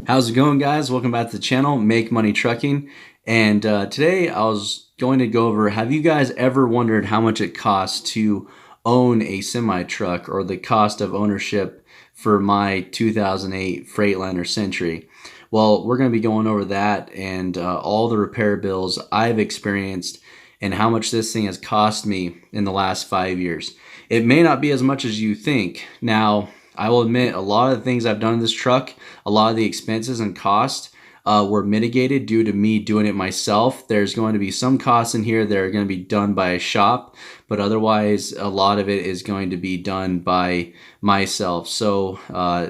How's it going, guys? Welcome back to the channel, Make Money Trucking. And today I was going to go over, have you guys ever wondered how much it costs to own a semi-truck, or the cost of ownership for my 2008 Freightliner Century? Well, we're going to be going over that and all the repair bills I've experienced and how much this thing has cost me in the last 5 years. It may not be as much as you think. Now, I will admit, a lot of the things I've done in this truck, a lot of the expenses and costs were mitigated due to me doing it myself. There's going to be some costs in here that are going to be done by a shop, but otherwise a lot of it is going to be done by myself. So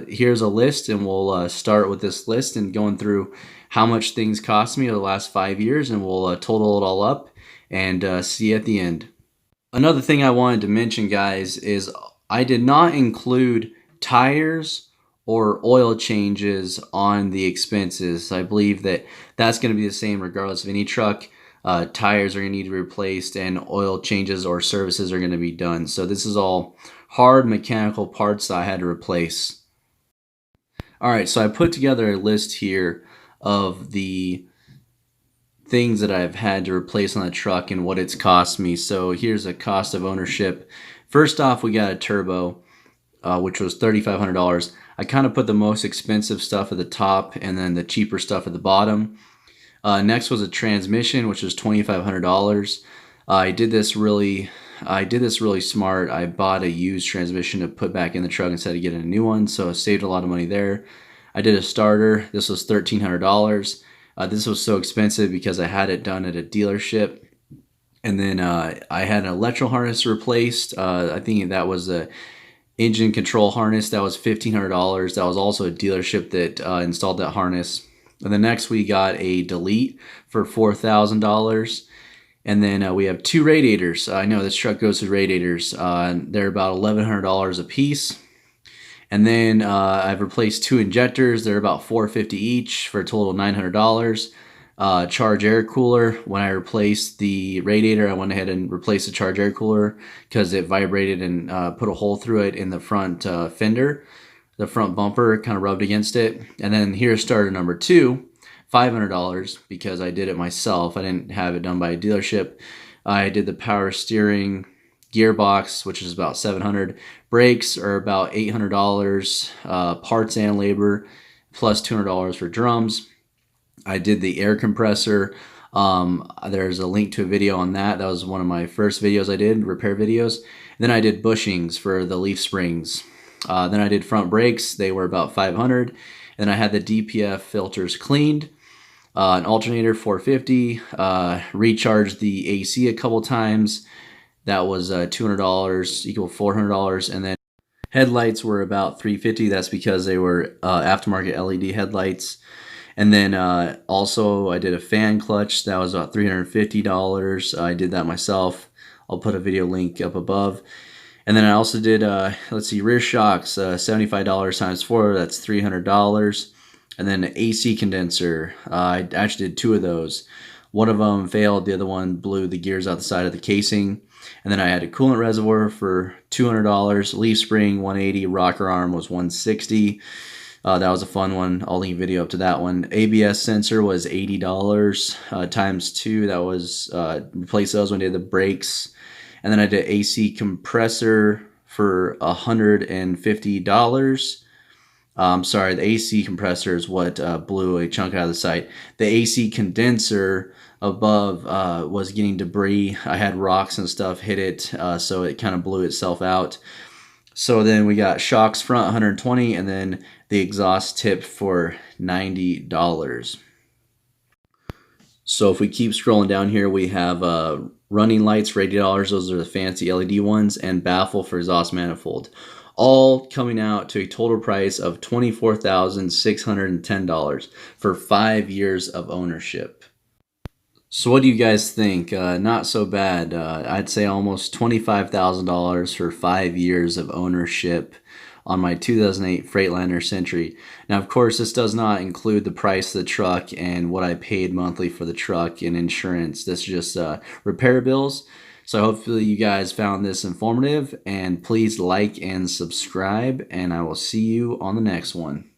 here's a list, and we'll start with this list and going through how much things cost me over the last 5 years, and we'll total it all up and see at the end. Another thing I wanted to mention, guys, is I did not include tires or oil changes on the expenses. I believe that that's going to be the same regardless of any truck. Tires are going to need to be replaced, and oil changes or services are going to be done. So this is all hard mechanical parts that I had to replace. All right, so I put together a list here of the things that I've had to replace on the truck and what it's cost me. So here's a cost of ownership. First off, we got a turbo, which was $3,500. I kind of put the most expensive stuff at the top and then the cheaper stuff at the bottom. Next was a transmission, which was $2,500. I did this really smart. I bought a used transmission to put back in the truck instead of getting a new one, so I saved a lot of money there. I did a starter. This was $1,300. This was so expensive because I had it done at a dealership. And then I had an electrical harness replaced. I think that was a engine control harness. That was $1,500. That was also a dealership that installed that harness. And then next we got a delete for $4,000. And then we have two radiators. I know this truck goes through radiators. They're about $1,100 a piece. And then I've replaced two injectors. They're about $450 each for a total of $900. Charge air cooler. When I replaced the radiator, I went ahead and replaced the charge air cooler because it vibrated and put a hole through it in the front fender. The front bumper kind of rubbed against it. And then here's starter number two, $500, because I did it myself. I didn't have it done by a dealership. I did the power steering, gearbox, which is about $700. Brakes are about $800, parts and labor, plus $200 for drums. I did the air compressor. There's a link to a video on that. That was one of my first videos I did, repair videos. And then I did bushings for the leaf springs. Then I did front brakes. They were about $500. And then I had the DPF filters cleaned. An alternator, $450. Recharged the AC a couple times. That was $200, equal $400. And then headlights were about $350. That's because they were aftermarket LED headlights. And then also I did a fan clutch. That was about $350. I did that myself. I'll put a video link up above. And then I also did, let's see, rear shocks, $75 times 4. That's $300. And then an AC condenser. I actually did two of those. One of them failed. The other one blew the gears out the side of the casing. And then I had a coolant reservoir for $200. Leaf spring, $180. Rocker arm was $160. That was a fun one. I'll link a video up to that one. ABS sensor was $80 times 2. That was replace those when I did the brakes. And then I did AC compressor for $150. I'm sorry, the AC compressor is what blew a chunk out of the site. The AC condenser above was getting debris. I had rocks and stuff hit it, so it kind of blew itself out. So then we got shocks front, $120, and then the exhaust tip for $90. So if we keep scrolling down here, we have running lights for $80. Those are the fancy LED ones, and baffle for exhaust manifold. All coming out to a total price of $24,610 for 5 years of ownership. So what do you guys think? Not so bad. I'd say almost $25,000 for 5 years of ownership on my 2008 Freightliner Century. Now, of course, this does not include the price of the truck and what I paid monthly for the truck and insurance. This is just repair bills. So hopefully you guys found this informative, and please like and subscribe, and I will see you on the next one.